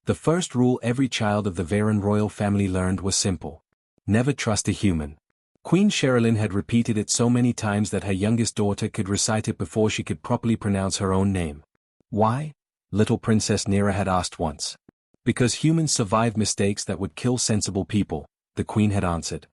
The first rule every child of the Varen royal family learned was simple. Never trust a human. Queen Sherilyn had repeated it so many times that her youngest daughter could recite it before she could properly pronounce her own name. Why? Little Princess Nira had asked once. Because humans survive mistakes that would kill sensible people, the queen had answered.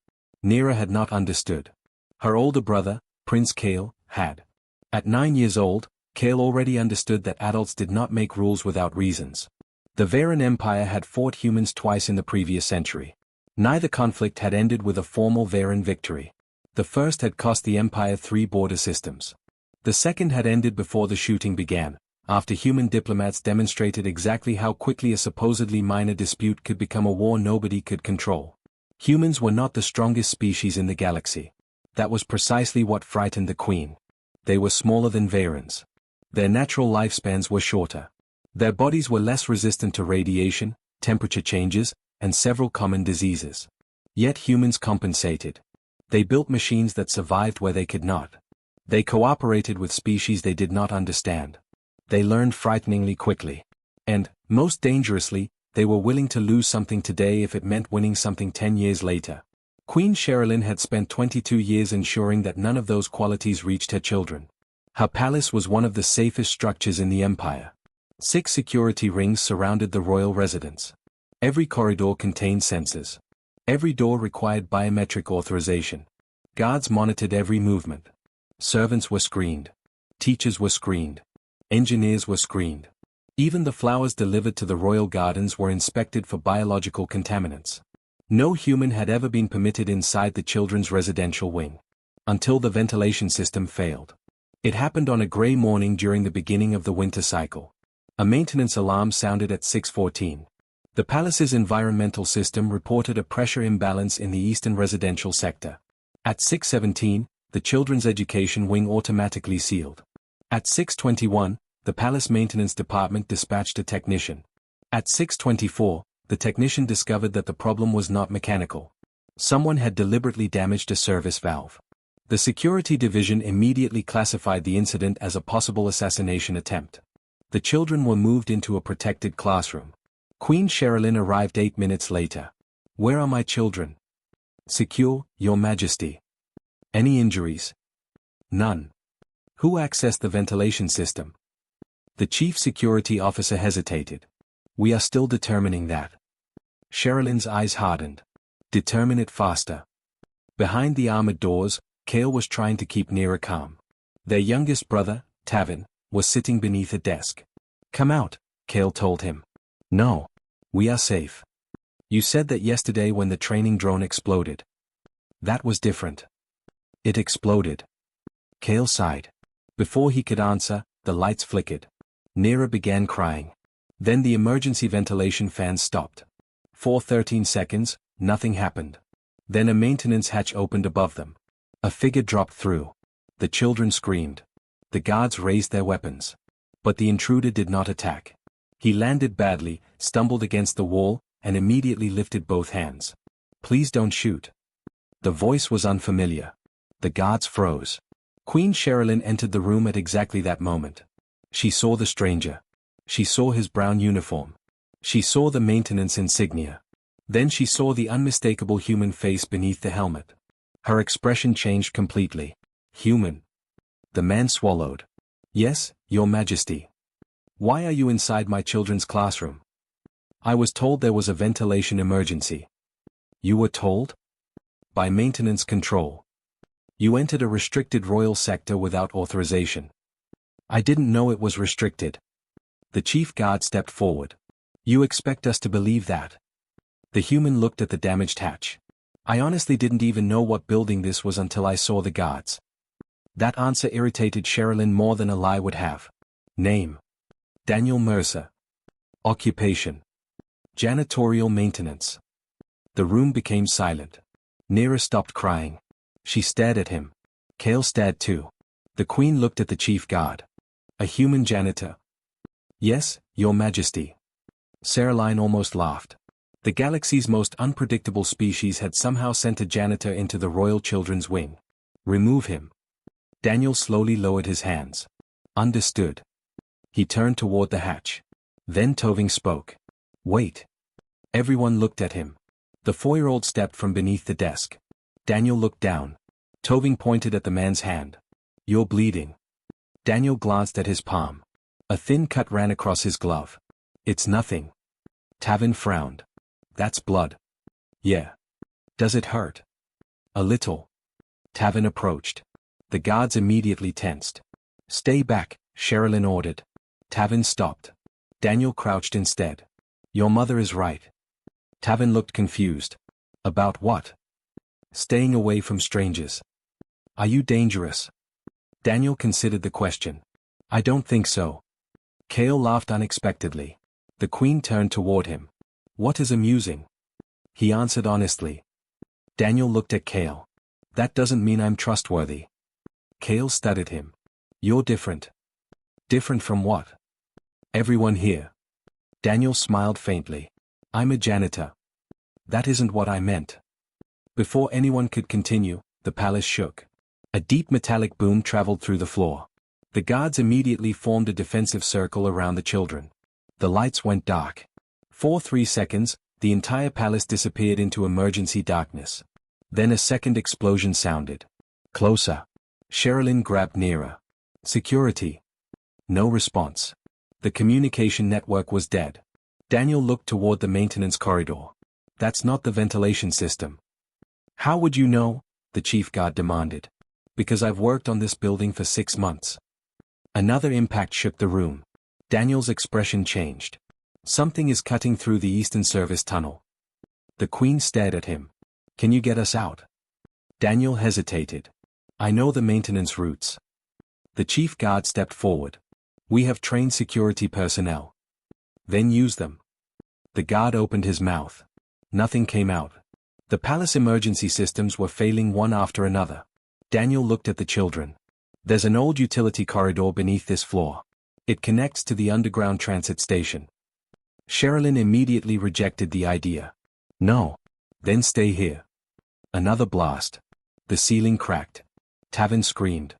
Nira had not understood. Her older brother, Prince Kale, had. At 9 years old, Kale already understood that adults did not make rules without reasons. The Varen Empire had fought humans twice in the previous century. Neither conflict had ended with a formal Varen victory. The first had cost the Empire 3 border systems. The second had ended before the shooting began, after human diplomats demonstrated exactly how quickly a supposedly minor dispute could become a war nobody could control. Humans were not the strongest species in the galaxy. That was precisely what frightened the queen. They were smaller than Varens. Their natural lifespans were shorter. Their bodies were less resistant to radiation, temperature changes, and several common diseases. Yet humans compensated. They built machines that survived where they could not. They cooperated with species they did not understand. They learned frighteningly quickly. And, most dangerously, they were willing to lose something today if it meant winning something 10 years later. Queen Sherilyn had spent 22 years ensuring that none of those qualities reached her children. Her palace was one of the safest structures in the empire. 6 security rings surrounded the royal residence. Every corridor contained sensors. Every door required biometric authorization. Guards monitored every movement. Servants were screened. Teachers were screened. Engineers were screened. Even the flowers delivered to the royal gardens were inspected for biological contaminants. No human had ever been permitted inside the children's residential wing. Until the ventilation system failed. It happened on a gray morning during the beginning of the winter cycle. A maintenance alarm sounded at 6:14. The palace's environmental system reported a pressure imbalance in the eastern residential sector. At 6:17, the children's education wing automatically sealed. At 6:21, the palace maintenance department dispatched a technician. At 6:24, the technician discovered that the problem was not mechanical. Someone had deliberately damaged a service valve. The security division immediately classified the incident as a possible assassination attempt. The children were moved into a protected classroom. Queen Sherilyn arrived 8 minutes later. "Where are my children?" "Secure, Your Majesty." "Any injuries?" "None." "Who accessed the ventilation system?" The chief security officer hesitated. "We are still determining that." Sherilyn's eyes hardened. "Determine it faster." Behind the armored doors, Kale was trying to keep Nira calm. Their youngest brother, Tavin, was sitting beneath a desk. "Come out," Kale told him. "No. We are safe. You said that yesterday when the training drone exploded." "That was different." "It exploded." Kale sighed. Before he could answer, the lights flickered. Nira began crying. Then the emergency ventilation fans stopped. For 13 seconds, nothing happened. Then a maintenance hatch opened above them. A figure dropped through. The children screamed. The guards raised their weapons. But the intruder did not attack. He landed badly, stumbled against the wall, and immediately lifted both hands. "Please don't shoot." The voice was unfamiliar. The guards froze. Queen Sherilyn entered the room at exactly that moment. She saw the stranger. She saw his brown uniform. She saw the maintenance insignia. Then she saw the unmistakable human face beneath the helmet. Her expression changed completely. "Human." The man swallowed. "Yes, Your Majesty." "Why are you inside my children's classroom?" "I was told there was a ventilation emergency." "You were told?" "By maintenance control. You entered a restricted royal sector without authorization." "I didn't know it was restricted." The chief guard stepped forward. "You expect us to believe that?" The human looked at the damaged hatch. "I honestly didn't even know what building this was until I saw the guards." That answer irritated Sherilyn more than a lie would have. "Name?" "Daniel Mercer." "Occupation?" "Janitorial maintenance." The room became silent. Nira stopped crying. She stared at him. Kale stared too. The queen looked at the chief guard. "A human janitor?" "Yes, Your Majesty." Sherilyn almost laughed. The galaxy's most unpredictable species had somehow sent a janitor into the royal children's wing. "Remove him." Daniel slowly lowered his hands. "Understood." He turned toward the hatch. Then Toving spoke. Wait. Everyone looked at him. The 4-year-old stepped from beneath the desk. Daniel looked down. Toving pointed at the man's hand. You're bleeding. Daniel glanced at his palm. A thin cut ran across his glove. It's nothing. Tavin frowned. That's blood. Yeah. Does it hurt? A little. Tavin approached. The guards immediately tensed. Stay back, Sherilyn ordered. Tavin stopped. Daniel crouched instead. Your mother is right. Tavin looked confused. About what? Staying away from strangers. Are you dangerous? Daniel considered the question. I don't think so. Kale laughed unexpectedly. The Queen turned toward him. What is amusing? He answered honestly. Daniel looked at Kale. That doesn't mean I'm trustworthy. Kale studied him. You're different. Different from what? Everyone here. Daniel smiled faintly. I'm a janitor. That isn't what I meant. Before anyone could continue, the palace shook. A deep metallic boom traveled through the floor. The guards immediately formed a defensive circle around the children. The lights went dark. For 3 seconds, the entire palace disappeared into emergency darkness. Then a second explosion sounded. Closer. Sherilyn grabbed nearer. Security. No response. The communication network was dead. Daniel looked toward the maintenance corridor. That's not the ventilation system. How would you know? The chief guard demanded. Because I've worked on this building for 6 months. Another impact shook the room. Daniel's expression changed. Something is cutting through the eastern service tunnel. The Queen stared at him. Can you get us out? Daniel hesitated. I know the maintenance routes. The chief guard stepped forward. We have trained security personnel. Then use them. The guard opened his mouth. Nothing came out. The palace emergency systems were failing one after another. Daniel looked at the children. There's an old utility corridor beneath this floor. It connects to the underground transit station. Sherilyn immediately rejected the idea. No. Then stay here. Another blast. The ceiling cracked. Tavin screamed.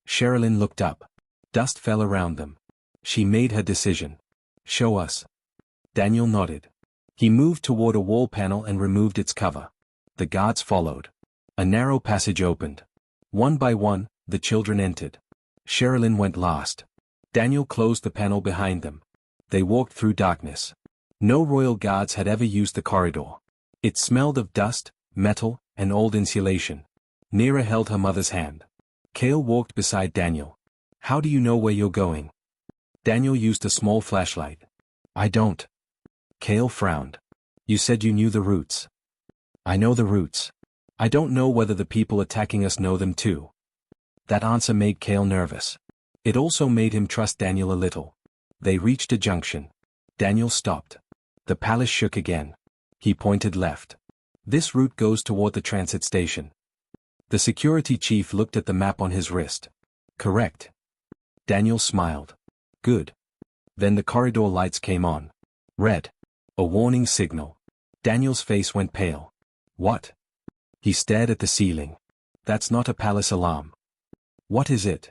Sherilyn looked up. Dust fell around them. She made her decision. Show us. Daniel nodded. He moved toward a wall panel and removed its cover. The guards followed. A narrow passage opened. One by one, the children entered. Sherilyn went last. Daniel closed the panel behind them. They walked through darkness. No royal guards had ever used the corridor. It smelled of dust, metal, and old insulation. Neera held her mother's hand. Kale walked beside Daniel. How do you know where you're going? Daniel used a small flashlight. I don't. Kale frowned. You said you knew the routes. I know the routes. I don't know whether the people attacking us know them too. That answer made Kale nervous. It also made him trust Daniel a little. They reached a junction. Daniel stopped. The palace shook again. He pointed left. This route goes toward the transit station. The security chief looked at the map on his wrist. Correct. Daniel smiled. Good. Then the corridor lights came on. Red. A warning signal. Daniel's face went pale. What? He stared at the ceiling. That's not a palace alarm. What is it?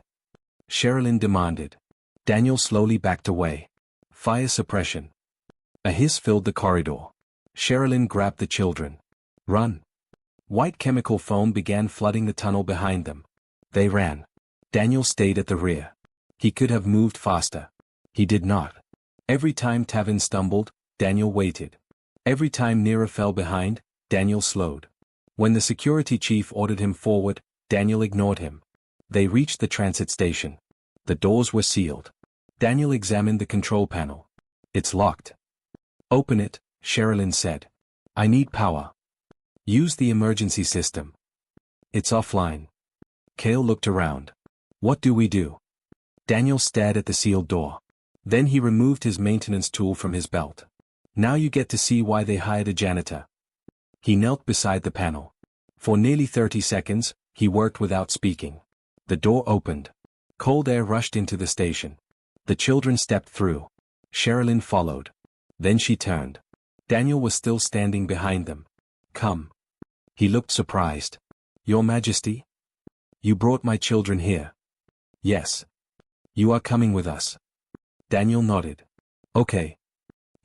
Sherilyn demanded. Daniel slowly backed away. Fire suppression. A hiss filled the corridor. Sherilyn grabbed the children. Run. White chemical foam began flooding the tunnel behind them. They ran. Daniel stayed at the rear. He could have moved faster. He did not. Every time Tavin stumbled, Daniel waited. Every time Neera fell behind, Daniel slowed. When the security chief ordered him forward, Daniel ignored him. They reached the transit station. The doors were sealed. Daniel examined the control panel. It's locked. Open it, Sherilyn said. I need power. Use the emergency system. It's offline. Kale looked around. What do we do? Daniel stared at the sealed door. Then he removed his maintenance tool from his belt. Now you get to see why they hired a janitor. He knelt beside the panel. For nearly 30 seconds, he worked without speaking. The door opened. Cold air rushed into the station. The children stepped through. Sherilyn followed. Then she turned. Daniel was still standing behind them. Come. He looked surprised. Your Majesty? You brought my children here. Yes. You are coming with us. Daniel nodded. Okay.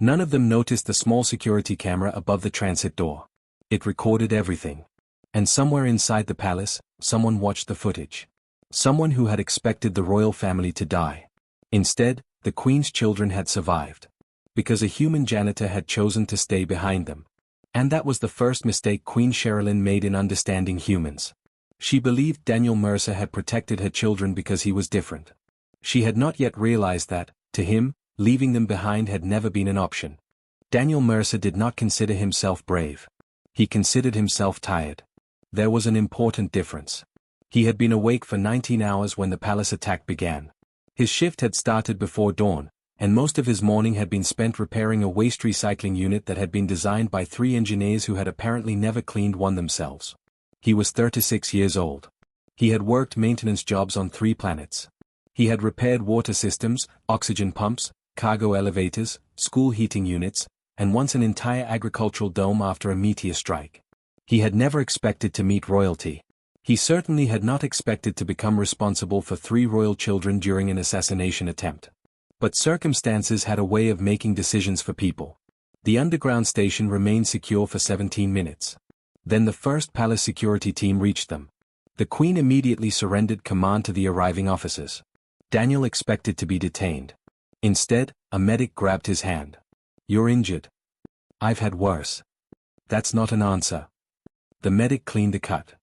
None of them noticed the small security camera above the transit door. It recorded everything. And somewhere inside the palace, someone watched the footage. Someone who had expected the royal family to die. Instead, the queen's children had survived. Because a human janitor had chosen to stay behind them. And that was the first mistake Queen Sherilyn made in understanding humans. She believed Daniel Mercer had protected her children because he was different. She had not yet realized that, to him, leaving them behind had never been an option. Daniel Mercer did not consider himself brave. He considered himself tired. There was an important difference. He had been awake for 19 hours when the palace attack began. His shift had started before dawn, and most of his morning had been spent repairing a waste recycling unit that had been designed by 3 engineers who had apparently never cleaned one themselves. He was 36 years old. He had worked maintenance jobs on 3 planets. He had repaired water systems, oxygen pumps, cargo elevators, school heating units, and once an entire agricultural dome after a meteor strike. He had never expected to meet royalty. He certainly had not expected to become responsible for 3 royal children during an assassination attempt. But circumstances had a way of making decisions for people. The underground station remained secure for 17 minutes. Then the first palace security team reached them. The queen immediately surrendered command to the arriving officers. Daniel expected to be detained. Instead, a medic grabbed his hand. "You're injured." "I've had worse." "That's not an answer." The medic cleaned the cut.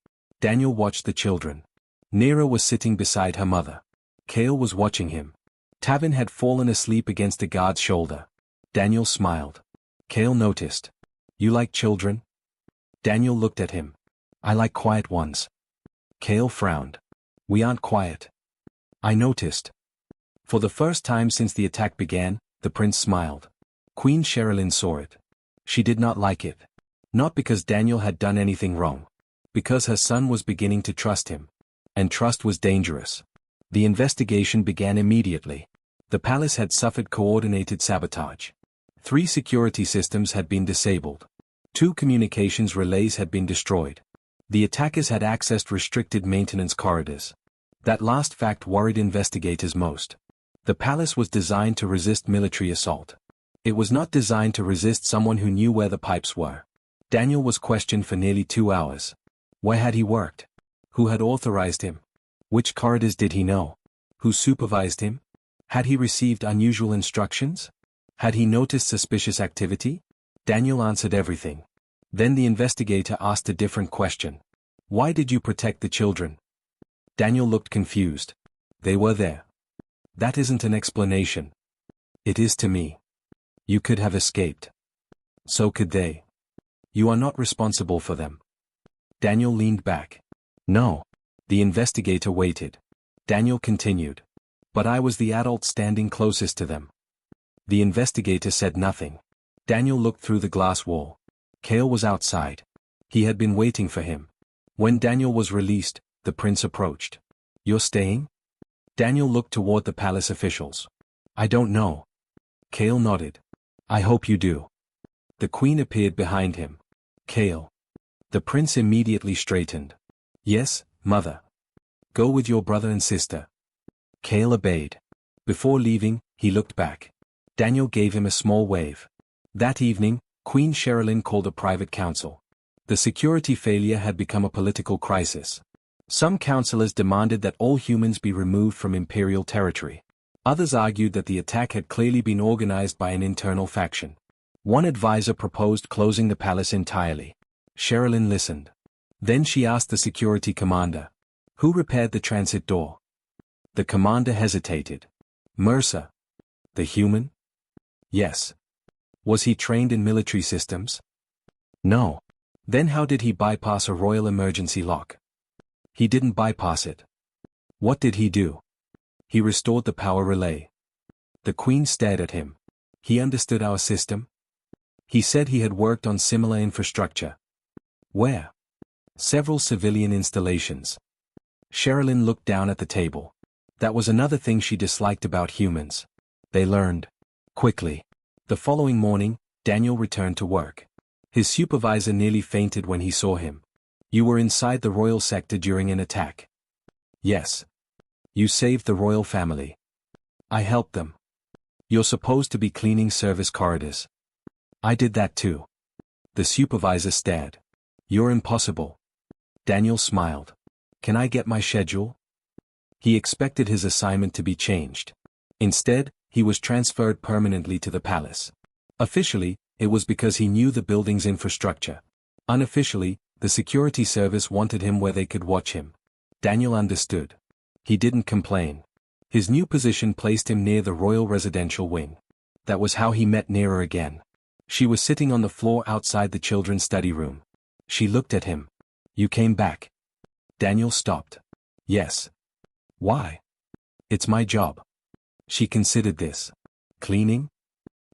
Daniel watched the children. Nera was sitting beside her mother. Kale was watching him. Tavin had fallen asleep against the guard's shoulder. Daniel smiled. Kale noticed. "You like children?" Daniel looked at him. "I like quiet ones." Kale frowned. "We aren't quiet." "I noticed." For the first time since the attack began, the prince smiled. Queen Sherilyn saw it. She did not like it. Not because Daniel had done anything wrong. Because her son was beginning to trust him. And trust was dangerous. The investigation began immediately. The palace had suffered coordinated sabotage. 3 security systems had been disabled. 2 communications relays had been destroyed. The attackers had accessed restricted maintenance corridors. That last fact worried investigators most. The palace was designed to resist military assault. It was not designed to resist someone who knew where the pipes were. Daniel was questioned for nearly 2 hours. Where had he worked? Who had authorized him? Which corridors did he know? Who supervised him? Had he received unusual instructions? Had he noticed suspicious activity? Daniel answered everything. Then the investigator asked a different question. Why did you protect the children? Daniel looked confused. They were there. That isn't an explanation. It is to me. You could have escaped. So could they. You are not responsible for them. Daniel leaned back. No. The investigator waited. Daniel continued. But I was the adult standing closest to them. The investigator said nothing. Daniel looked through the glass wall. Kale was outside. He had been waiting for him. When Daniel was released, the prince approached. You're staying? Daniel looked toward the palace officials. I don't know. Kale nodded. I hope you do. The queen appeared behind him. Kale. The prince immediately straightened. Yes, mother. Go with your brother and sister. Kale obeyed. Before leaving, he looked back. Daniel gave him a small wave. That evening, Queen Sherilyn called a private council. The security failure had become a political crisis. Some councillors demanded that all humans be removed from imperial territory. Others argued that the attack had clearly been organized by an internal faction. One advisor proposed closing the palace entirely. Sherilyn listened. Then she asked the security commander. Who repaired the transit door? The commander hesitated. Mercer. The human? Yes. Was he trained in military systems? No. Then how did he bypass a royal emergency lock? He didn't bypass it. What did he do? He restored the power relay. The queen stared at him. He understood our system? He said he had worked on similar infrastructure. Where? Several civilian installations. Sherilyn looked down at the table. That was another thing she disliked about humans. They learned. Quickly. The following morning, Daniel returned to work. His supervisor nearly fainted when he saw him. You were inside the royal sector during an attack. Yes. You saved the royal family. I helped them. You're supposed to be cleaning service corridors. I did that too. The supervisor stared. You're impossible. Daniel smiled. Can I get my schedule? He expected his assignment to be changed. Instead, he was transferred permanently to the palace. Officially, it was because he knew the building's infrastructure. Unofficially, the security service wanted him where they could watch him. Daniel understood. He didn't complain. His new position placed him near the royal residential wing. That was how he met Nera again. She was sitting on the floor outside the children's study room. She looked at him. You came back. Daniel stopped. Yes. Why? It's my job. She considered this. Cleaning?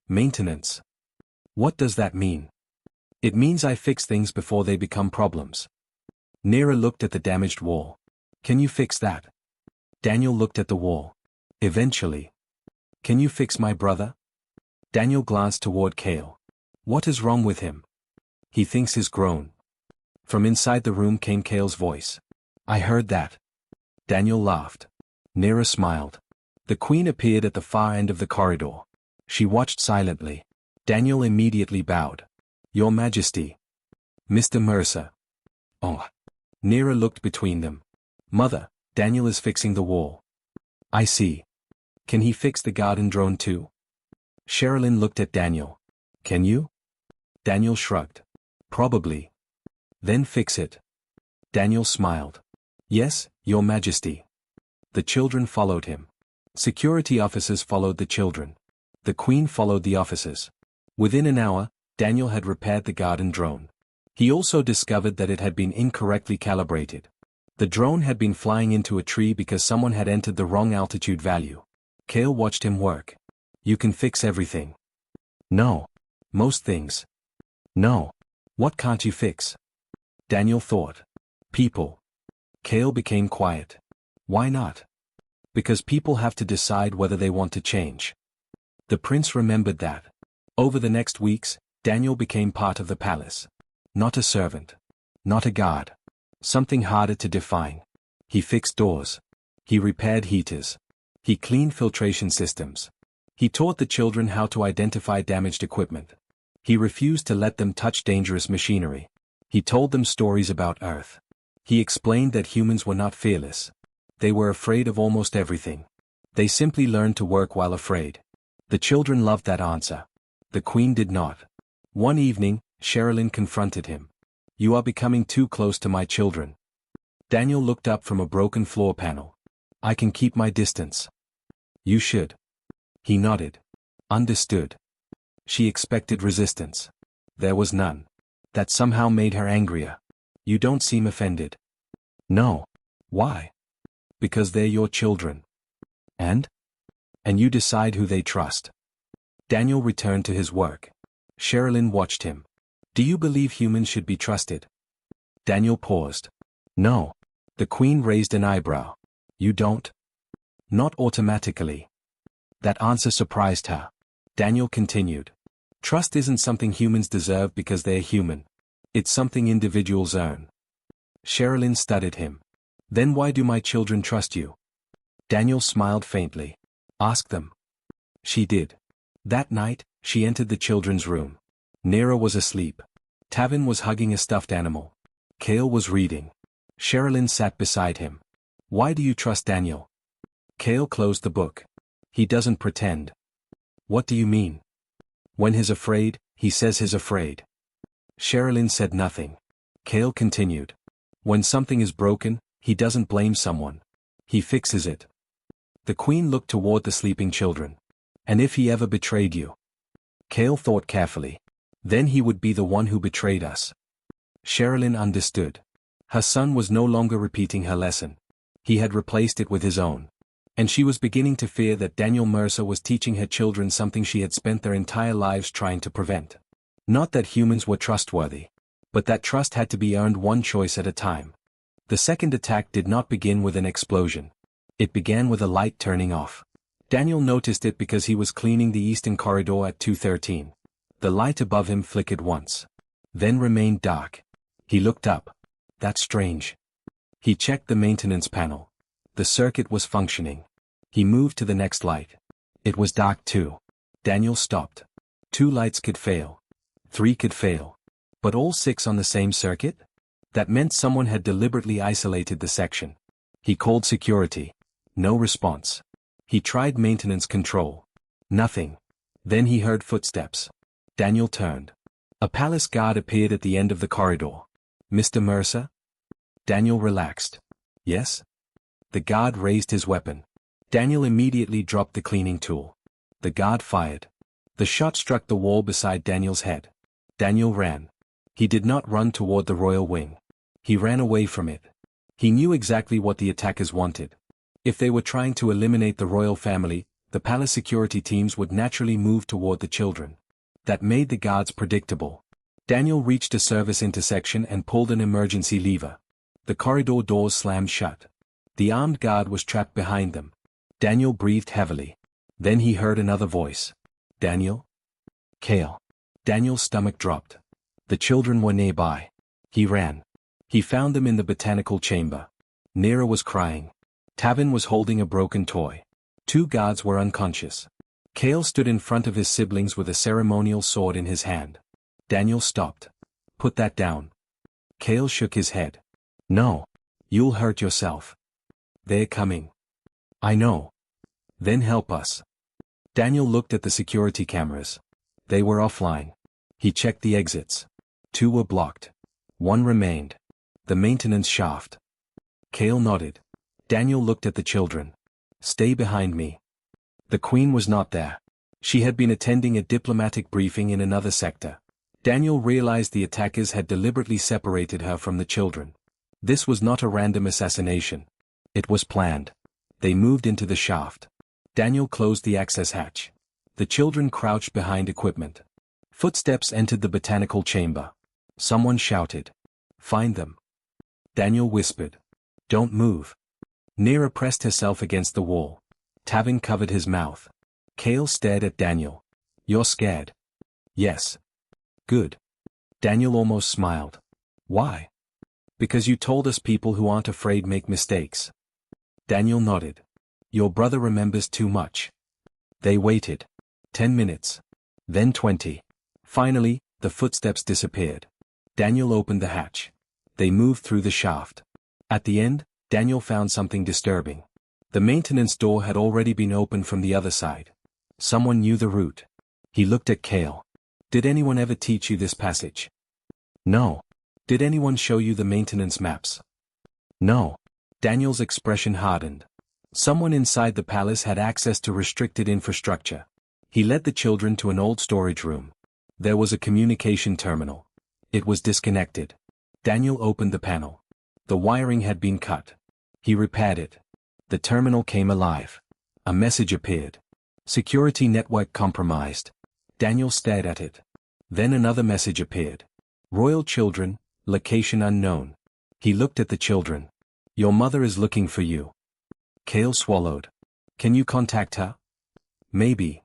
Maintenance. What does that mean? It means I fix things before they become problems. Nera looked at the damaged wall. Can you fix that? Daniel looked at the wall. Eventually. Can you fix my brother? Daniel glanced toward Kale. What is wrong with him? He thinks he's grown. From inside the room came Kale's voice. I heard that. Daniel laughed. Nera smiled. The queen appeared at the far end of the corridor. She watched silently. Daniel immediately bowed. Your Majesty. Mr. Mercer. Oh. Nera looked between them. Mother, Daniel is fixing the wall. I see. Can he fix the garden drone too? Sherilyn looked at Daniel. Can you? Daniel shrugged. Probably. Then fix it. Daniel smiled. Yes, Your Majesty. The children followed him. Security officers followed the children. The queen followed the officers. Within an hour, Daniel had repaired the garden drone. He also discovered that it had been incorrectly calibrated. The drone had been flying into a tree because someone had entered the wrong altitude value. Kale watched him work. You can fix everything. No. Most things. No. What can't you fix? Daniel thought. People. Kale became quiet. Why not? Because people have to decide whether they want to change. The prince remembered that. Over the next weeks, Daniel became part of the palace. Not a servant. Not a guard. Something harder to define. He fixed doors. He repaired heaters. He cleaned filtration systems. He taught the children how to identify damaged equipment. He refused to let them touch dangerous machinery. He told them stories about Earth. He explained that humans were not fearless. They were afraid of almost everything. They simply learned to work while afraid. The children loved that answer. The queen did not. One evening, Sherilyn confronted him. You are becoming too close to my children. Daniel looked up from a broken floor panel. I can keep my distance. You should. He nodded. Understood. She expected resistance. There was none. That somehow made her angrier. You don't seem offended. No. Why? Because they're your children. And? And you decide who they trust. Daniel returned to his work. Sherilyn watched him. Do you believe humans should be trusted? Daniel paused. No. The queen raised an eyebrow. You don't? Not automatically. That answer surprised her. Daniel continued. Trust isn't something humans deserve because they're human. It's something individuals earn. Sherilyn studied him. Then why do my children trust you? Daniel smiled faintly. Ask them. She did. That night, she entered the children's room. Nera was asleep. Tavin was hugging a stuffed animal. Kale was reading. Sherilyn sat beside him. Why do you trust Daniel? Kale closed the book. He doesn't pretend. What do you mean? When he's afraid, he says he's afraid. Sherilyn said nothing. Kale continued. When something is broken, he doesn't blame someone. He fixes it. The queen looked toward the sleeping children. And if he ever betrayed you? Kale thought carefully. Then he would be the one who betrayed us. Sherilyn understood. Her son was no longer repeating her lesson. He had replaced it with his own. And she was beginning to fear that Daniel Mercer was teaching her children something she had spent their entire lives trying to prevent. Not that humans were trustworthy. But that trust had to be earned one choice at a time. The second attack did not begin with an explosion. It began with a light turning off. Daniel noticed it because he was cleaning the eastern corridor at 2:13. The light above him flickered once. Then remained dark. He looked up. That's strange. He checked the maintenance panel. The circuit was functioning. He moved to the next light. It was dark too. Daniel stopped. 2 lights could fail. 3 could fail. But all 6 on the same circuit? That meant someone had deliberately isolated the section. He called security. No response. He tried maintenance control. Nothing. Then he heard footsteps. Daniel turned. A palace guard appeared at the end of the corridor. "Mr. Mercer?" Daniel relaxed. "Yes?" The guard raised his weapon. Daniel immediately dropped the cleaning tool. The guard fired. The shot struck the wall beside Daniel's head. Daniel ran. He did not run toward the royal wing. He ran away from it. He knew exactly what the attackers wanted. If they were trying to eliminate the royal family, the palace security teams would naturally move toward the children. That made the guards predictable. Daniel reached a service intersection and pulled an emergency lever. The corridor doors slammed shut. The armed guard was trapped behind them. Daniel breathed heavily. Then he heard another voice. "Daniel?" "Cale." Daniel's stomach dropped. The children were nearby. He ran. He found them in the botanical chamber. Nera was crying. Tavin was holding a broken toy. 2 guards were unconscious. Cale stood in front of his siblings with a ceremonial sword in his hand. Daniel stopped. "Put that down." Cale shook his head. "No. You'll hurt yourself." "They're coming." "I know." "Then help us." Daniel looked at the security cameras. They were offline. He checked the exits. 2 were blocked. 1 remained. The maintenance shaft. Cale nodded. Daniel looked at the children. "Stay behind me." The Queen was not there. She had been attending a diplomatic briefing in another sector. Daniel realized the attackers had deliberately separated her from the children. This was not a random assassination. It was planned. They moved into the shaft. Daniel closed the access hatch. The children crouched behind equipment. Footsteps entered the botanical chamber. Someone shouted. "Find them." Daniel whispered. "Don't move." Nera pressed herself against the wall. Tavin covered his mouth. Cale stared at Daniel. "You're scared?" "Yes." "Good." Daniel almost smiled. "Why?" "Because you told us people who aren't afraid make mistakes." Daniel nodded. "Your brother remembers too much." They waited. 10 minutes. Then 20. Finally, the footsteps disappeared. Daniel opened the hatch. They moved through the shaft. At the end, Daniel found something disturbing. The maintenance door had already been opened from the other side. Someone knew the route. He looked at Cale. "Did anyone ever teach you this passage?" "No." "Did anyone show you the maintenance maps?" "No." Daniel's expression hardened. Someone inside the palace had access to restricted infrastructure. He led the children to an old storage room. There was a communication terminal. It was disconnected. Daniel opened the panel. The wiring had been cut. He repaired it. The terminal came alive. A message appeared. "Security network compromised." Daniel stared at it. Then another message appeared. "Royal children, location unknown." He looked at the children. "Your mother is looking for you." Cale swallowed. "Can you contact her?" "Maybe."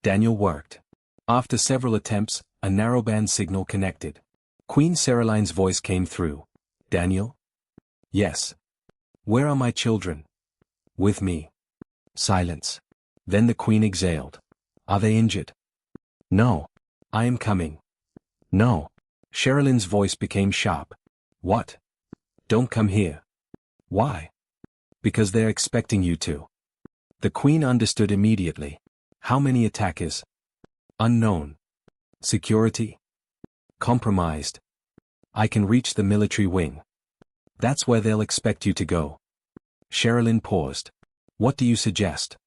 Daniel worked. After several attempts, a narrowband signal connected. Queen Ceraline's voice came through. "Daniel?" "Yes." "Where are my children?" "With me." Silence. Then the Queen exhaled. "Are they injured?" "No." "I am coming." "No." Cheraline's voice became sharp. "What?" "Don't come here." "Why?" "Because they're expecting you to." The Queen understood immediately. "How many attackers?" "Unknown." "Security?" "Compromised." "I can reach the military wing." "That's where they'll expect you to go." Cheraline paused. "What do you suggest?"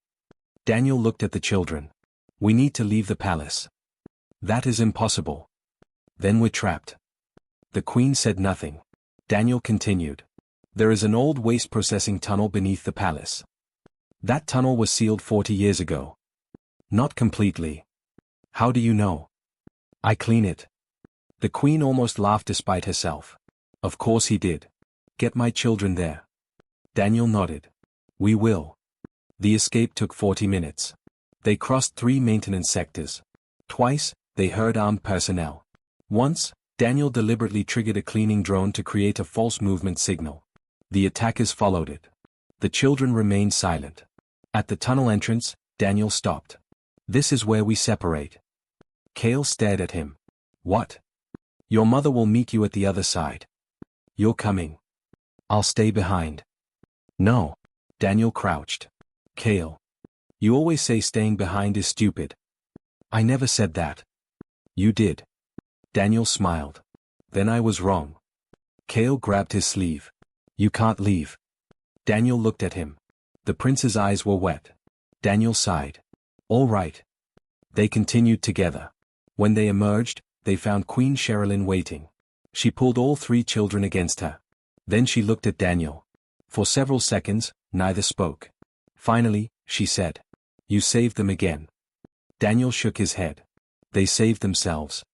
Daniel looked at the children. "We need to leave the palace." "That is impossible." "Then we're trapped." The Queen said nothing. Daniel continued. "There is an old waste processing tunnel beneath the palace. That tunnel was sealed 40 years ago." "Not completely." "How do you know?" "I clean it." The Queen almost laughed despite herself. "Of course he did. Get my children there." Daniel nodded. "We will." The escape took 40 minutes. They crossed 3 maintenance sectors. Twice, they heard armed personnel. Once, Daniel deliberately triggered a cleaning drone to create a false movement signal. The attackers followed it. The children remained silent. At the tunnel entrance, Daniel stopped. This is where we separate. Kale stared at him. What? Your mother will meet you at the other side. You're coming. I'll stay behind. No. Daniel crouched. Kale. You always say staying behind is stupid. I never said that. You did. Daniel smiled. Then I was wrong. Kale grabbed his sleeve. You can't leave. Daniel looked at him. The prince's eyes were wet. Daniel sighed. All right. They continued together. When they emerged, they found Queen Sherilyn waiting. She pulled all three children against her. Then she looked at Daniel. For several seconds, neither spoke. Finally, she said, You saved them again. Daniel shook his head. They saved themselves.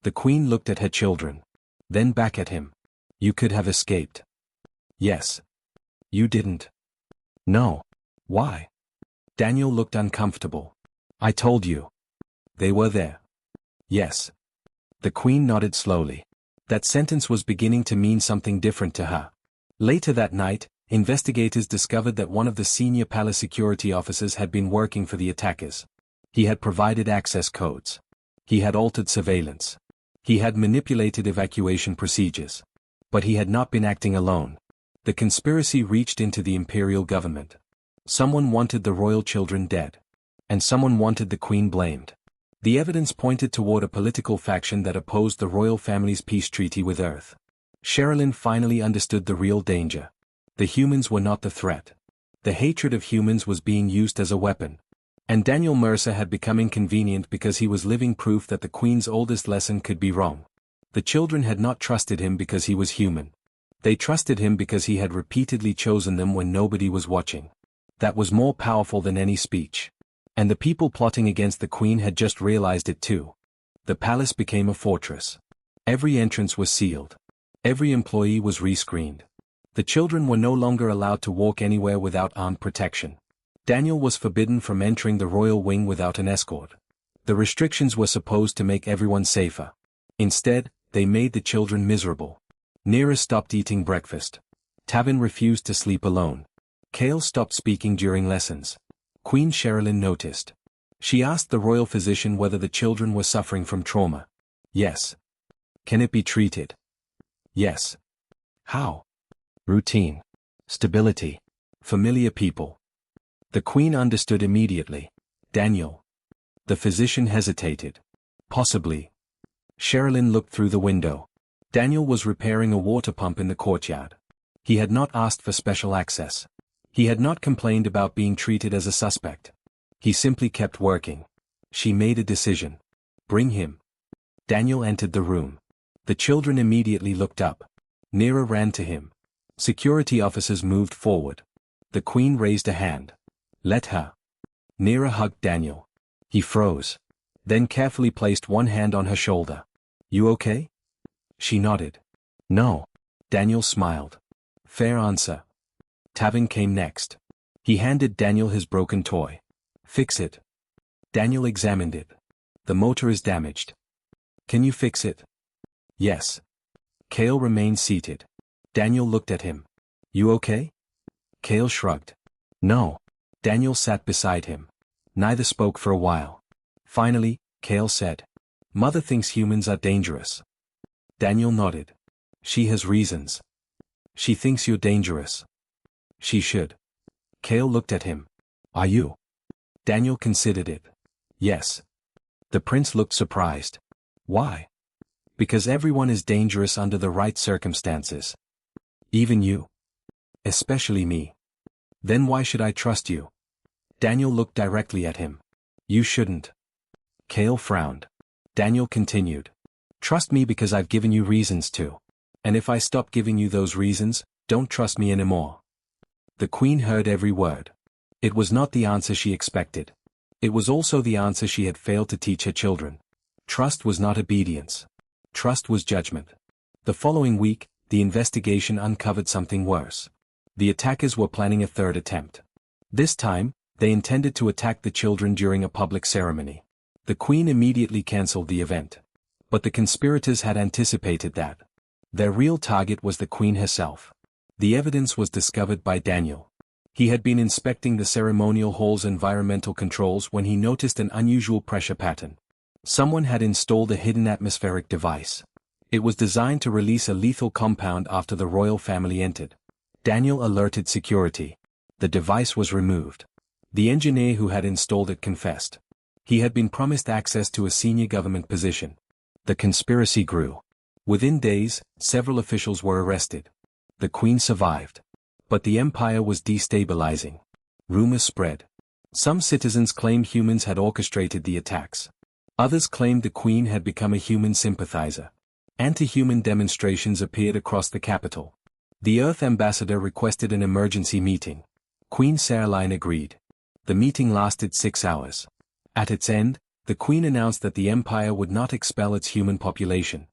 The queen looked at her children. Then back at him. You could have escaped. Yes. You didn't. No. Why? Daniel looked uncomfortable. I told you. They were there. Yes. The queen nodded slowly. That sentence was beginning to mean something different to her. Later that night, investigators discovered that one of the senior palace security officers had been working for the attackers. He had provided access codes. He had altered surveillance. He had manipulated evacuation procedures. But he had not been acting alone. The conspiracy reached into the imperial government. Someone wanted the royal children dead. And someone wanted the queen blamed. The evidence pointed toward a political faction that opposed the royal family's peace treaty with Earth. Sherilyn finally understood the real danger. The humans were not the threat. The hatred of humans was being used as a weapon. And Daniel Mercer had become inconvenient because he was living proof that the Queen's oldest lesson could be wrong. The children had not trusted him because he was human. They trusted him because he had repeatedly chosen them when nobody was watching. That was more powerful than any speech. And the people plotting against the Queen had just realized it too. The palace became a fortress. Every entrance was sealed. Every employee was rescreened. The children were no longer allowed to walk anywhere without armed protection. Daniel was forbidden from entering the royal wing without an escort. The restrictions were supposed to make everyone safer. Instead, they made the children miserable. Nira stopped eating breakfast. Tavin refused to sleep alone. Kale stopped speaking during lessons. Queen Sherilyn noticed. She asked the royal physician whether the children were suffering from trauma. Yes. Can it be treated? Yes. How? Routine. Stability. Familiar people. The queen understood immediately. Daniel. The physician hesitated. Possibly. Sherilyn looked through the window. Daniel was repairing a water pump in the courtyard. He had not asked for special access. He had not complained about being treated as a suspect. He simply kept working. She made a decision. Bring him. Daniel entered the room. The children immediately looked up. Nira ran to him. Security officers moved forward. The queen raised a hand. Let her. Nira hugged Daniel. He froze. Then carefully placed one hand on her shoulder. You okay? She nodded. No. Daniel smiled. Fair answer. Tavin came next. He handed Daniel his broken toy. Fix it. Daniel examined it. The motor is damaged. Can you fix it? Yes. Kale remained seated. Daniel looked at him. You okay? Kale shrugged. No. Daniel sat beside him. Neither spoke for a while. Finally, Kale said. Mother thinks humans are dangerous. Daniel nodded. She has reasons. She thinks you're dangerous. She should. Kale looked at him. Are you? Daniel considered it. Yes. The prince looked surprised. Why? Because everyone is dangerous under the right circumstances. Even you. Especially me. Then why should I trust you? Daniel looked directly at him. You shouldn't. Kale frowned. Daniel continued. Trust me because I've given you reasons to. And if I stop giving you those reasons, don't trust me anymore. The queen heard every word. It was not the answer she expected. It was also the answer she had failed to teach her children. Trust was not obedience. Trust was judgment. The following week, the investigation uncovered something worse. The attackers were planning a third attempt. This time, they intended to attack the children during a public ceremony. The queen immediately cancelled the event. But the conspirators had anticipated that. Their real target was the queen herself. The evidence was discovered by Daniel. He had been inspecting the ceremonial hall's environmental controls when he noticed an unusual pressure pattern. Someone had installed a hidden atmospheric device. It was designed to release a lethal compound after the royal family entered. Daniel alerted security. The device was removed. The engineer who had installed it confessed. He had been promised access to a senior government position. The conspiracy grew. Within days, several officials were arrested. The Queen survived. But the empire was destabilizing. Rumors spread. Some citizens claimed humans had orchestrated the attacks. Others claimed the Queen had become a human sympathizer. Anti-human demonstrations appeared across the capital. The Earth ambassador requested an emergency meeting. Queen Caroline agreed. The meeting lasted 6 hours. At its end, the Queen announced that the empire would not expel its human population.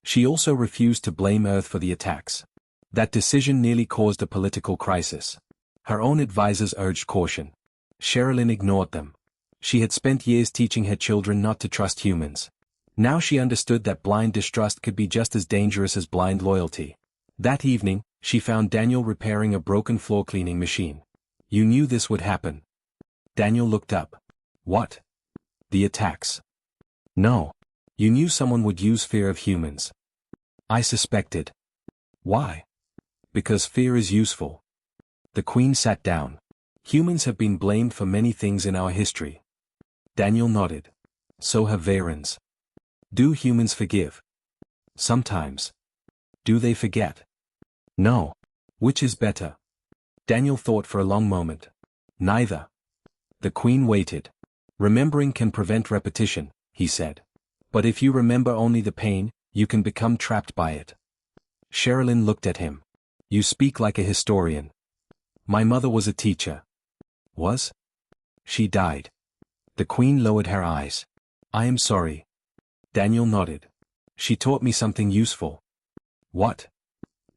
She also refused to blame Earth for the attacks. That decision nearly caused a political crisis. Her own advisors urged caution. Sherilyn ignored them. She had spent years teaching her children not to trust humans. Now she understood that blind distrust could be just as dangerous as blind loyalty. That evening, she found Daniel repairing a broken floor cleaning machine. "You knew this would happen." Daniel looked up. "What? The attacks?" "No. You knew someone would use fear of humans." "I suspected." "Why?" "Because fear is useful." The Queen sat down. "Humans have been blamed for many things in our history." Daniel nodded. "So have Varens." "Do humans forgive?" "Sometimes." "Do they forget?" "No." "Which is better?" Daniel thought for a long moment. "Neither." The Queen waited. "Remembering can prevent repetition," he said. "But if you remember only the pain, you can become trapped by it." Sherilyn looked at him. "You speak like a historian." "My mother was a teacher." "Was?" "She died." The Queen lowered her eyes. "I am sorry." Daniel nodded. "She taught me something useful." "What?"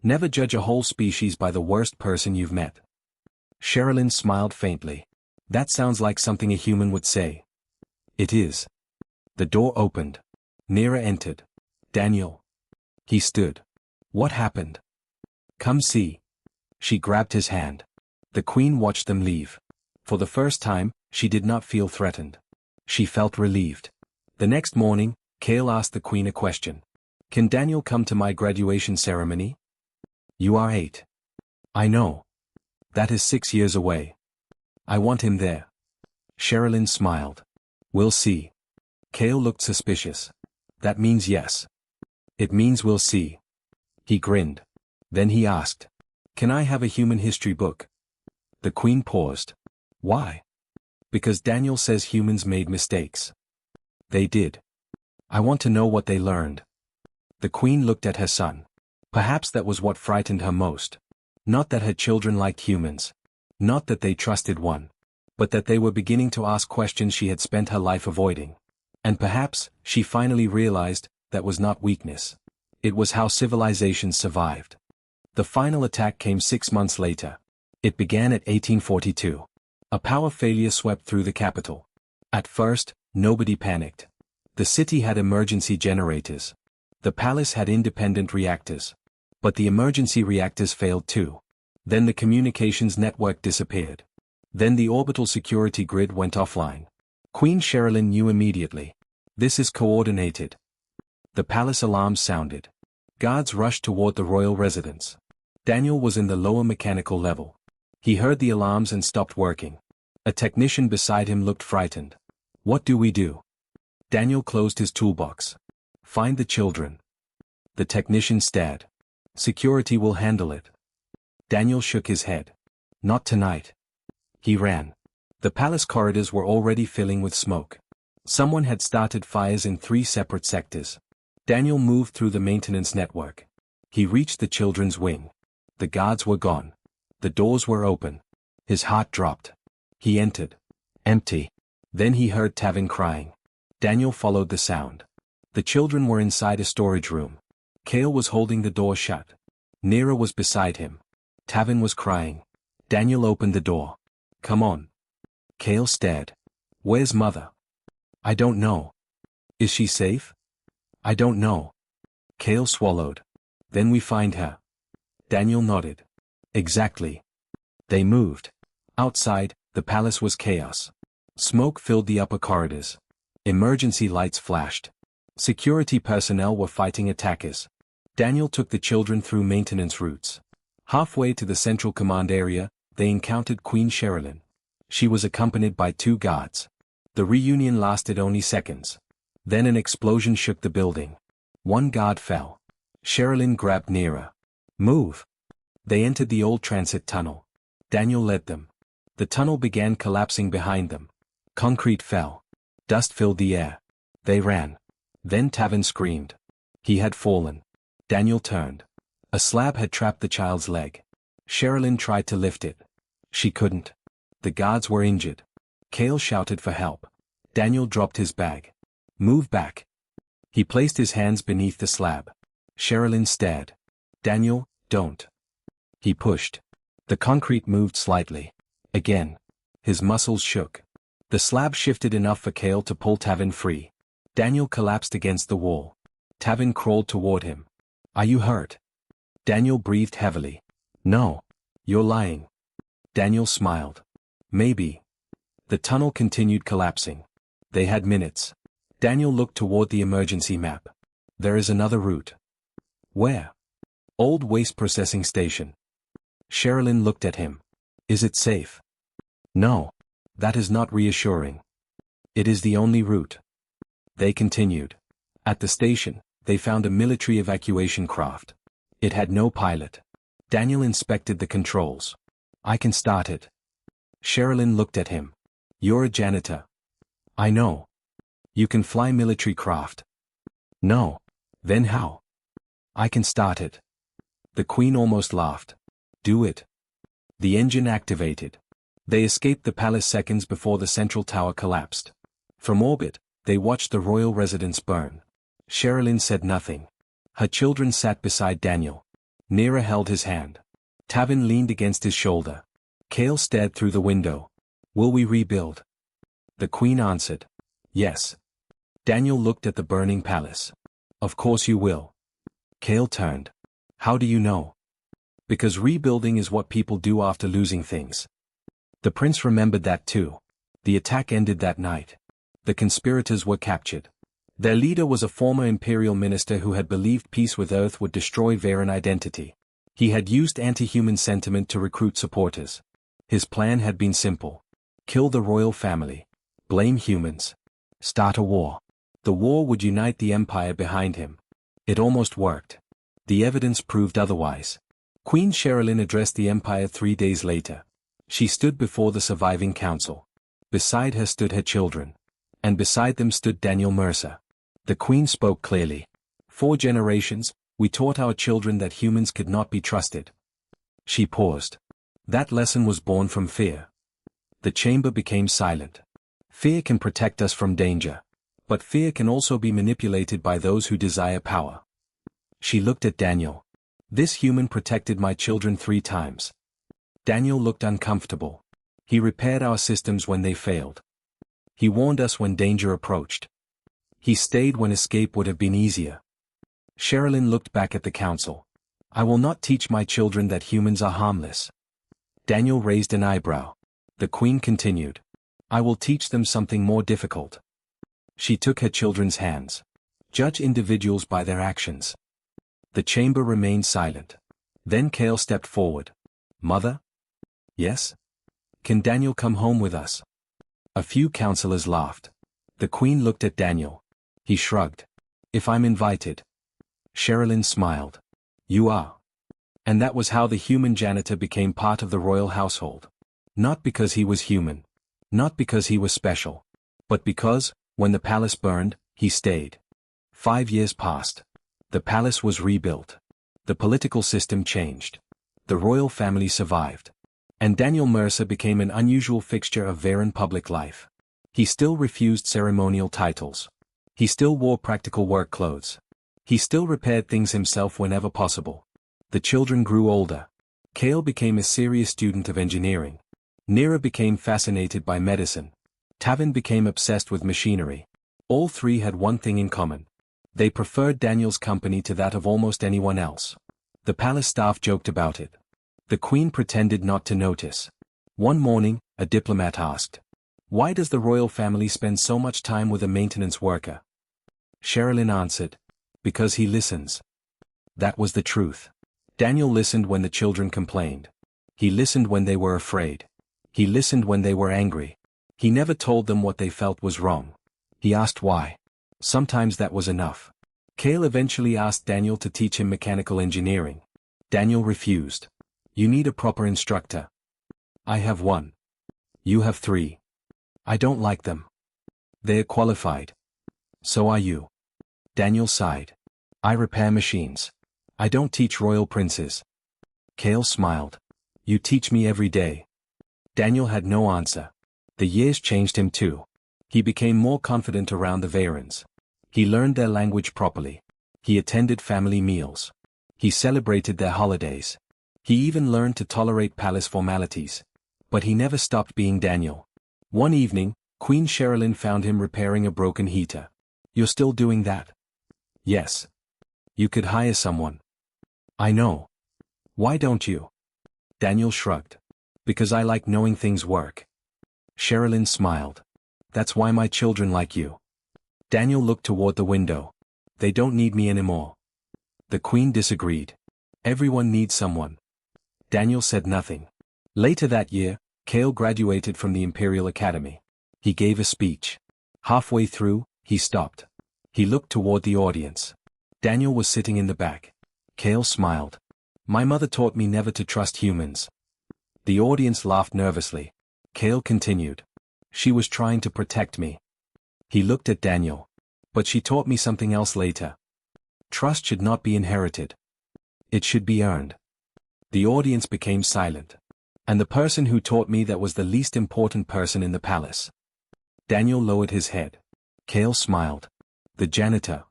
"Never judge a whole species by the worst person you've met." Sherilyn smiled faintly. "That sounds like something a human would say." "It is." The door opened. Nira entered. "Daniel." He stood. "What happened?" "Come see." She grabbed his hand. The Queen watched them leave. For the first time, she did not feel threatened. She felt relieved. The next morning, Kale asked the Queen a question. "Can Daniel come to my graduation ceremony?" "You are 8. "I know. That is 6 years away." "I want him there." Sherilyn smiled. "We'll see." Kale looked suspicious. "That means yes." "It means we'll see." He grinned. Then he asked, "Can I have a human history book?" The Queen paused. "Why?" "Because Daniel says humans made mistakes." "They did." "I want to know what they learned." The Queen looked at her son. Perhaps that was what frightened her most. Not that her children liked humans. Not that they trusted one. But that they were beginning to ask questions she had spent her life avoiding. And perhaps, she finally realized, that was not weakness. It was how civilizations survived. The final attack came 6 months later. It began at 1842. A power failure swept through the capital. At first, nobody panicked. The city had emergency generators. The palace had independent reactors. But the emergency reactors failed too. Then the communications network disappeared. Then the orbital security grid went offline. Queen Sherilyn knew immediately. This is coordinated. The palace alarms sounded. Guards rushed toward the royal residence. Daniel was in the lower mechanical level. He heard the alarms and stopped working. A technician beside him looked frightened. "What do we do?" Daniel closed his toolbox. "Find the children." The technician stared. "Security will handle it." Daniel shook his head. "Not tonight." He ran. The palace corridors were already filling with smoke. Someone had started fires in 3 separate sectors. Daniel moved through the maintenance network. He reached the children's wing. The guards were gone. The doors were open. His heart dropped. He entered. Empty. Then he heard Tavin crying. Daniel followed the sound. The children were inside a storage room. Kale was holding the door shut. Nira was beside him. Tavin was crying. Daniel opened the door. "Come on." Kale stared. "Where's Mother?" "I don't know." "Is she safe?" "I don't know." Kale swallowed. "Then we find her." Daniel nodded. "Exactly." They moved. Outside, the palace was chaos. Smoke filled the upper corridors. Emergency lights flashed. Security personnel were fighting attackers. Daniel took the children through maintenance routes. Halfway to the central command area, they encountered Queen Sherilyn. She was accompanied by 2 guards. The reunion lasted only seconds. Then an explosion shook the building. 1 guard fell. Sherilyn grabbed Nira. "Move!" They entered the old transit tunnel. Daniel led them. The tunnel began collapsing behind them. Concrete fell. Dust filled the air. They ran. Then Tavin screamed. He had fallen. Daniel turned. A slab had trapped the child's leg. Sherilyn tried to lift it. She couldn't. The guards were injured. Kale shouted for help. Daniel dropped his bag. "Move back." He placed his hands beneath the slab. Sherilyn stared. "Daniel, don't." He pushed. The concrete moved slightly. Again. His muscles shook. The slab shifted enough for Kale to pull Tavin free. Daniel collapsed against the wall. Tavin crawled toward him. "Are you hurt?" Daniel breathed heavily. "No. You're lying." Daniel smiled. "Maybe." The tunnel continued collapsing. They had minutes. Daniel looked toward the emergency map. "There is another route." "Where?" "Old waste processing station." Sherilyn looked at him. "Is it safe?" "No. That is not reassuring." "It is the only route." They continued. At the station, they found a military evacuation craft. It had no pilot. Daniel inspected the controls. "I can start it." Sherilyn looked at him. "You're a janitor." "I know." "You can fly military craft." "No." "Then how?" "I can start it." The Queen almost laughed. "Do it." The engine activated. They escaped the palace seconds before the central tower collapsed. From orbit, they watched the royal residence burn. Sherilyn said nothing. Her children sat beside Daniel. Nira held his hand. Tavin leaned against his shoulder. Kale stared through the window. "Will we rebuild?" The Queen answered. "Yes." Daniel looked at the burning palace. "Of course you will." Kale turned. "How do you know?" "Because rebuilding is what people do after losing things." The prince remembered that too. The attack ended that night. The conspirators were captured. Their leader was a former imperial minister who had believed peace with Earth would destroy Varen identity. He had used anti-human sentiment to recruit supporters. His plan had been simple. Kill the royal family. Blame humans. Start a war. The war would unite the empire behind him. It almost worked. The evidence proved otherwise. Queen Sherilyn addressed the empire 3 days later. She stood before the surviving council. Beside her stood her children. And beside them stood Daniel Mercer. The Queen spoke clearly. "For generations, we taught our children that humans could not be trusted." She paused. That lesson was born from fear. The chamber became silent. Fear can protect us from danger. But fear can also be manipulated by those who desire power. She looked at Daniel. "This human protected my children 3 times. Daniel looked uncomfortable. "He repaired our systems when they failed. He warned us when danger approached. He stayed when escape would have been easier." Sherilyn looked back at the council. "I will not teach my children that humans are harmless." Daniel raised an eyebrow. The Queen continued. "I will teach them something more difficult." She took her children's hands. "Judge individuals by their actions." The chamber remained silent. Then Kale stepped forward. "Mother?" "Yes?" "Can Daniel come home with us?" A few counselors laughed. The Queen looked at Daniel. He shrugged. "If I'm invited." Sherilyn smiled. "You are." And that was how the human janitor became part of the royal household. Not because he was human. Not because he was special. But because, when the palace burned, he stayed. 5 years passed. The palace was rebuilt. The political system changed. The royal family survived. And Daniel Mercer became an unusual fixture of Varen public life. He still refused ceremonial titles. He still wore practical work clothes. He still repaired things himself whenever possible. The children grew older. Kale became a serious student of engineering. Nira became fascinated by medicine. Tavin became obsessed with machinery. All 3 had one thing in common. They preferred Daniel's company to that of almost anyone else. The palace staff joked about it. The Queen pretended not to notice. One morning, a diplomat asked, "Why does the royal family spend so much time with a maintenance worker?" Sherilyn answered, "Because he listens." That was the truth. Daniel listened when the children complained. He listened when they were afraid. He listened when they were angry. He never told them what they felt was wrong. He asked why. Sometimes that was enough. Cale eventually asked Daniel to teach him mechanical engineering. Daniel refused. "You need a proper instructor." "I have one." "You have 3. "I don't like them." "They're qualified." "So are you." Daniel sighed. "I repair machines. I don't teach royal princes." Cale smiled. "You teach me every day." Daniel had no answer. The years changed him too. He became more confident around the Varens. He learned their language properly. He attended family meals. He celebrated their holidays. He even learned to tolerate palace formalities. But he never stopped being Daniel. One evening, Queen Sherilyn found him repairing a broken heater. "You're still doing that?" "Yes." "You could hire someone." "I know. Why don't you?" Daniel shrugged. "Because I like knowing things work." Sherilyn smiled. "That's why my children like you." Daniel looked toward the window. "They don't need me anymore." The Queen disagreed. "Everyone needs someone." Daniel said nothing. Later that year, Cale graduated from the Imperial Academy. He gave a speech. Halfway through, he stopped. He looked toward the audience. Daniel was sitting in the back. Cale smiled. "My mother taught me never to trust humans." The audience laughed nervously. Cale continued. "She was trying to protect me." He looked at Daniel. "But she taught me something else later. Trust should not be inherited. It should be earned." The audience became silent. "And the person who taught me that was the least important person in the palace." Daniel lowered his head. Cale smiled. "The janitor."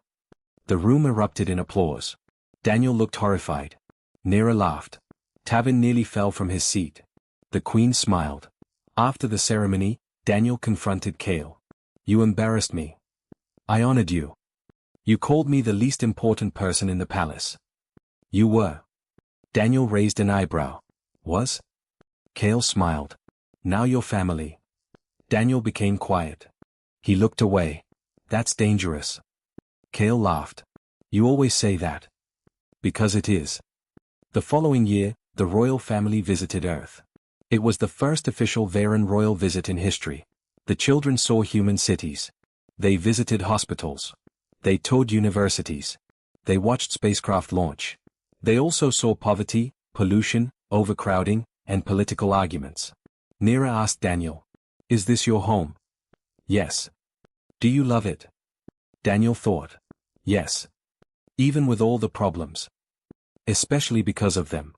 The room erupted in applause. Daniel looked horrified. Nira laughed. Tavin nearly fell from his seat. The Queen smiled. After the ceremony, Daniel confronted Cale. "You embarrassed me. I honored you. You called me the least important person in the palace." "You were." Daniel raised an eyebrow. "Was?" Cale smiled. "Now you're family." Daniel became quiet. He looked away. "That's dangerous." Cale laughed. "You always say that." "Because it is." The following year, the royal family visited Earth. It was the first official Varen royal visit in history. The children saw human cities. They visited hospitals. They toured universities. They watched spacecraft launch. They also saw poverty, pollution, overcrowding, and political arguments. Nira asked Daniel, "Is this your home?" "Yes." "Do you love it?" Daniel thought. "Yes. Even with all the problems. Especially because of them."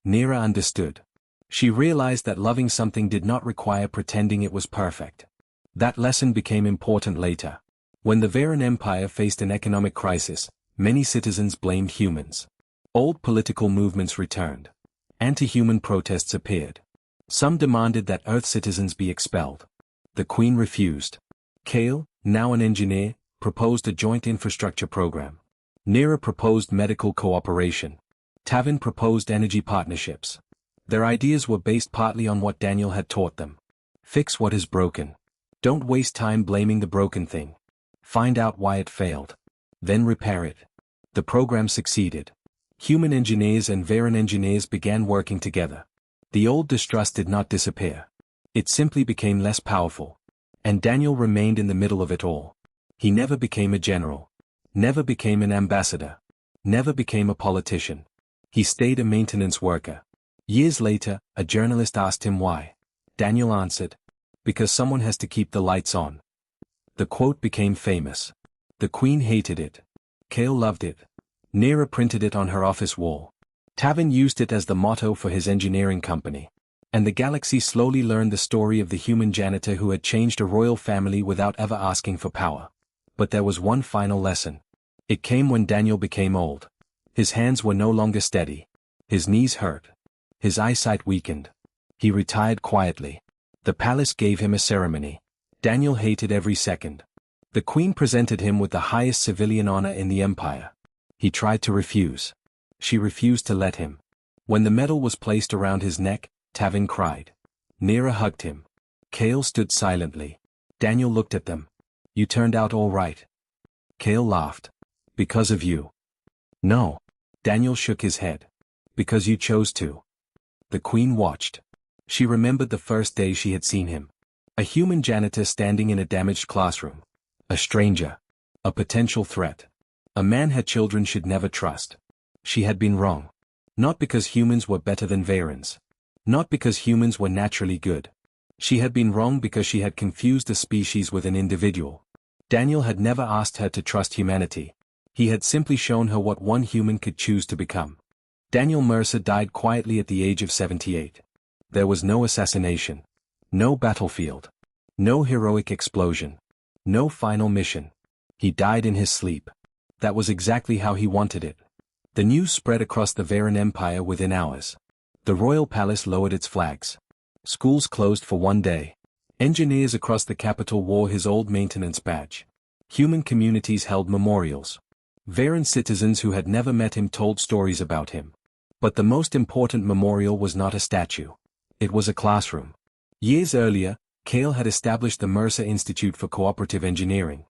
Nira understood. She realized that loving something did not require pretending it was perfect. That lesson became important later. When the Varen Empire faced an economic crisis, many citizens blamed humans. Old political movements returned. Anti-human protests appeared. Some demanded that Earth citizens be expelled. The Queen refused. Cale, now an engineer, proposed a joint infrastructure program. Nira proposed medical cooperation. Tavin proposed energy partnerships. Their ideas were based partly on what Daniel had taught them. Fix what is broken. Don't waste time blaming the broken thing. Find out why it failed. Then repair it. The program succeeded. Human engineers and Varen engineers began working together. The old distrust did not disappear. It simply became less powerful. And Daniel remained in the middle of it all. He never became a general. Never became an ambassador. Never became a politician. He stayed a maintenance worker. Years later, a journalist asked him why. Daniel answered, "Because someone has to keep the lights on." The quote became famous. The Queen hated it. Cale loved it. Nira printed it on her office wall. Tavin used it as the motto for his engineering company. And the galaxy slowly learned the story of the human janitor who had changed a royal family without ever asking for power. But there was one final lesson. It came when Daniel became old. His hands were no longer steady. His knees hurt. His eyesight weakened. He retired quietly. The palace gave him a ceremony. Daniel hated every second. The Queen presented him with the highest civilian honor in the empire. He tried to refuse. She refused to let him. When the medal was placed around his neck, Tavin cried. Nira hugged him. Kale stood silently. Daniel looked at them. You turned out all right. Kale laughed. Because of you. No. Daniel shook his head. Because you chose to. The Queen watched. She remembered the first day she had seen him. A human janitor standing in a damaged classroom. A stranger. A potential threat. A man her children should never trust. She had been wrong. Not because humans were better than Varens. Not because humans were naturally good. She had been wrong because she had confused a species with an individual. Daniel had never asked her to trust humanity. He had simply shown her what one human could choose to become. Daniel Mercer died quietly at the age of 78. There was no assassination. No battlefield. No heroic explosion. No final mission. He died in his sleep. That was exactly how he wanted it. The news spread across the Varen Empire within hours. The royal palace lowered its flags. Schools closed for one day. Engineers across the capital wore his old maintenance badge. Human communities held memorials. Varen citizens who had never met him told stories about him. But the most important memorial was not a statue. It was a classroom. Years earlier, Kale had established the Mercer Institute for Cooperative Engineering.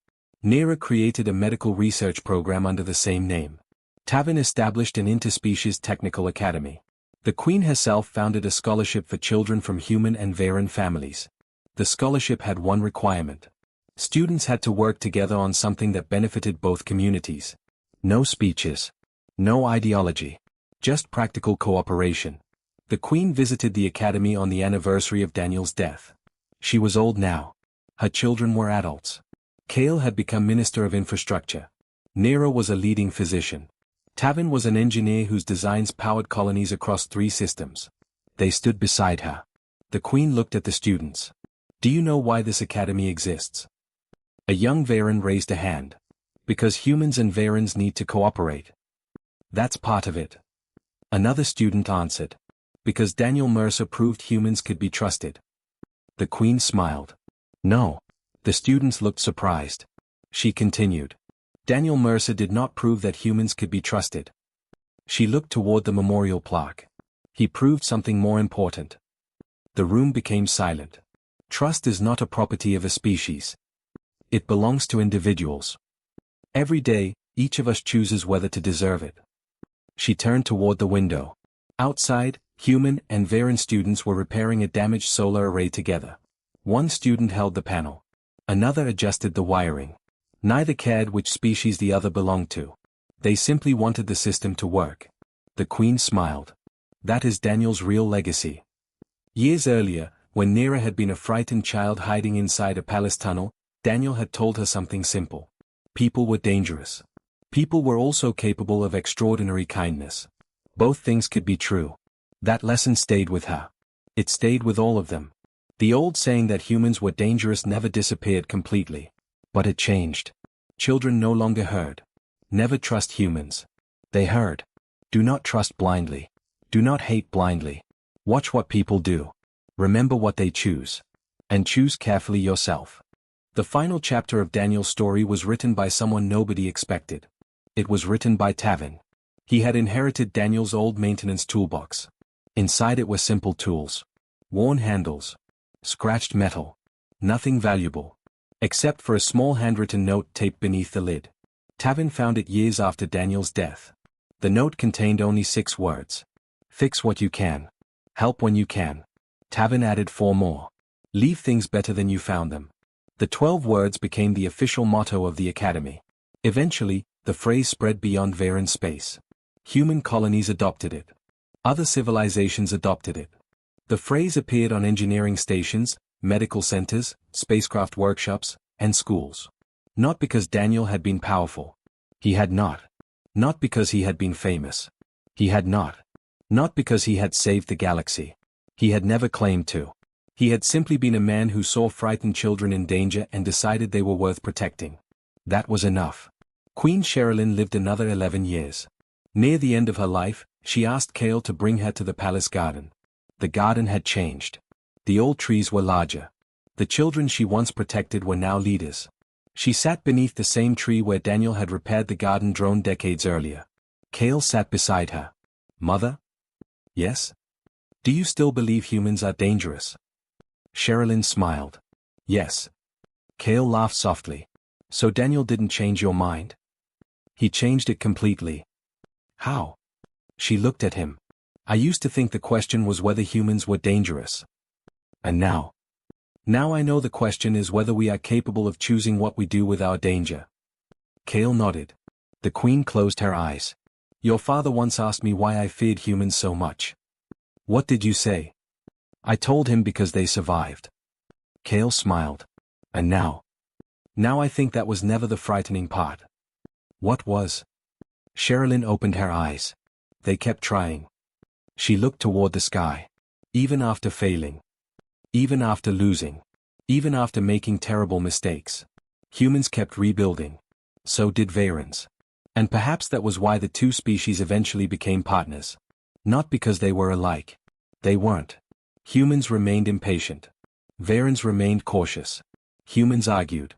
Nira created a medical research program under the same name. Tavin established an interspecies technical academy. The Queen herself founded a scholarship for children from human and Varen families. The scholarship had one requirement. Students had to work together on something that benefited both communities. No speeches. No ideology. Just practical cooperation. The Queen visited the academy on the anniversary of Daniel's death. She was old now. Her children were adults. Kale had become Minister of Infrastructure. Nira was a leading physician. Tavin was an engineer whose designs powered colonies across 3 systems. They stood beside her. The Queen looked at the students. Do you know why this academy exists? A young Varen raised a hand. Because humans and Varens need to cooperate. That's part of it. Another student answered. Because Daniel Mercer proved humans could be trusted. The Queen smiled. No. The students looked surprised. She continued. Daniel Mercer did not prove that humans could be trusted. She looked toward the memorial plaque. He proved something more important. The room became silent. Trust is not a property of a species. It belongs to individuals. Every day, each of us chooses whether to deserve it. She turned toward the window. Outside, human and Varen students were repairing a damaged solar array together. One student held the panel. Another adjusted the wiring. Neither cared which species the other belonged to. They simply wanted the system to work. The Queen smiled. That is Daniel's real legacy. Years earlier, when Nira had been a frightened child hiding inside a palace tunnel, Daniel had told her something simple. People were dangerous. People were also capable of extraordinary kindness. Both things could be true. That lesson stayed with her. It stayed with all of them. The old saying that humans were dangerous never disappeared completely. But it changed. Children no longer heard. Never trust humans. They heard. Do not trust blindly. Do not hate blindly. Watch what people do. Remember what they choose. And choose carefully yourself. The final chapter of Daniel's story was written by someone nobody expected. It was written by Tavin. He had inherited Daniel's old maintenance toolbox. Inside it were simple tools. Worn handles. Scratched metal. Nothing valuable. Except for a small handwritten note taped beneath the lid. Tavin found it years after Daniel's death. The note contained only 6 words. Fix what you can. Help when you can. Tavin added 4 more. Leave things better than you found them. The 12 words became the official motto of the academy. Eventually, the phrase spread beyond Varen space. Human colonies adopted it. Other civilizations adopted it. The phrase appeared on engineering stations, medical centers, spacecraft workshops, and schools. Not because Daniel had been powerful. He had not. Not because he had been famous. He had not. Not because he had saved the galaxy. He had never claimed to. He had simply been a man who saw frightened children in danger and decided they were worth protecting. That was enough. Queen Sherilyn lived another 11 years. Near the end of her life, she asked Kale to bring her to the palace garden. The garden had changed. The old trees were larger. The children she once protected were now leaders. She sat beneath the same tree where Daniel had repaired the garden drone decades earlier. Kale sat beside her. Mother? Yes? Do you still believe humans are dangerous? Sherilyn smiled. Yes. Cale laughed softly. So Daniel didn't change your mind? He changed it completely. How? She looked at him. I used to think the question was whether humans were dangerous. And now? Now I know the question is whether we are capable of choosing what we do with our danger. Cale nodded. The Queen closed her eyes. Your father once asked me why I feared humans so much. What did you say? I told him because they survived. Cale smiled. And now? Now I think that was never the frightening part. What was? Sherilyn opened her eyes. They kept trying. She looked toward the sky. Even after failing. Even after losing. Even after making terrible mistakes. Humans kept rebuilding. So did Varens. And perhaps that was why the two species eventually became partners. Not because they were alike. They weren't. Humans remained impatient. Varens remained cautious. Humans argued.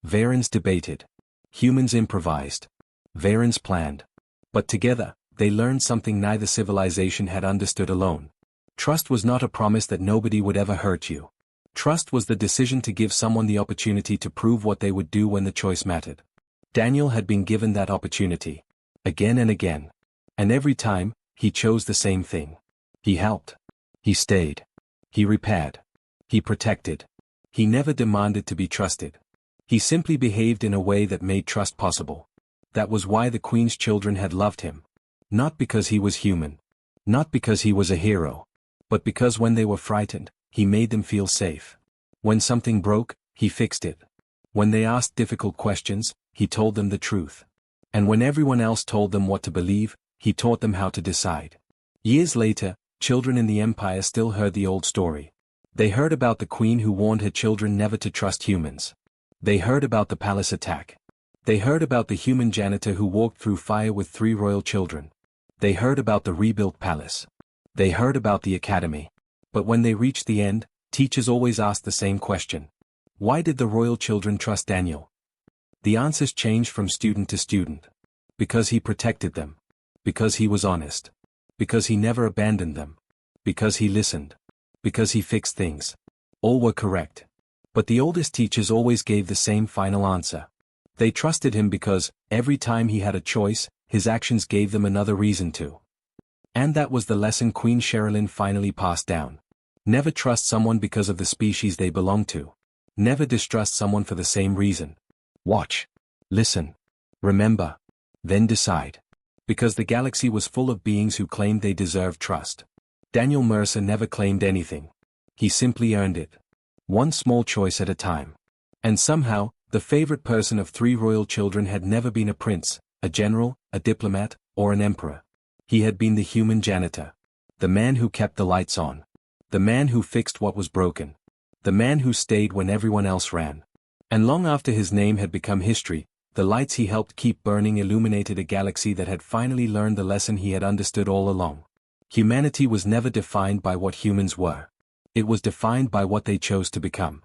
Varens debated. Humans improvised. Varens planned. But together, they learned something neither civilization had understood alone. Trust was not a promise that nobody would ever hurt you. Trust was the decision to give someone the opportunity to prove what they would do when the choice mattered. Daniel had been given that opportunity. Again and again. And every time, he chose the same thing. He helped. He stayed. He repaired. He protected. He never demanded to be trusted. He simply behaved in a way that made trust possible. That was why the Queen's children had loved him. Not because he was human. Not because he was a hero. But because when they were frightened, he made them feel safe. When something broke, he fixed it. When they asked difficult questions, he told them the truth. And when everyone else told them what to believe, he taught them how to decide. Years later, children in the Empire still heard the old story. They heard about the Queen who warned her children never to trust humans. They heard about the palace attack. They heard about the human janitor who walked through fire with 3 royal children. They heard about the rebuilt palace. They heard about the academy. But when they reached the end, teachers always asked the same question. Why did the royal children trust Daniel? The answers changed from student to student. Because he protected them. Because he was honest. Because he never abandoned them. Because he listened. Because he fixed things. All were correct. But the oldest teachers always gave the same final answer. They trusted him because, every time he had a choice, his actions gave them another reason to. And that was the lesson Queen Sherilyn finally passed down. Never trust someone because of the species they belong to. Never distrust someone for the same reason. Watch. Listen. Remember. Then decide. Because the galaxy was full of beings who claimed they deserved trust. Daniel Mercer never claimed anything. He simply earned it. One small choice at a time. And somehow, the favorite person of 3 royal children had never been a prince, a general, a diplomat, or an emperor. He had been the human janitor. The man who kept the lights on. The man who fixed what was broken. The man who stayed when everyone else ran. And long after his name had become history, the lights he helped keep burning illuminated a galaxy that had finally learned the lesson he had understood all along. Humanity was never defined by what humans were. It was defined by what they chose to become.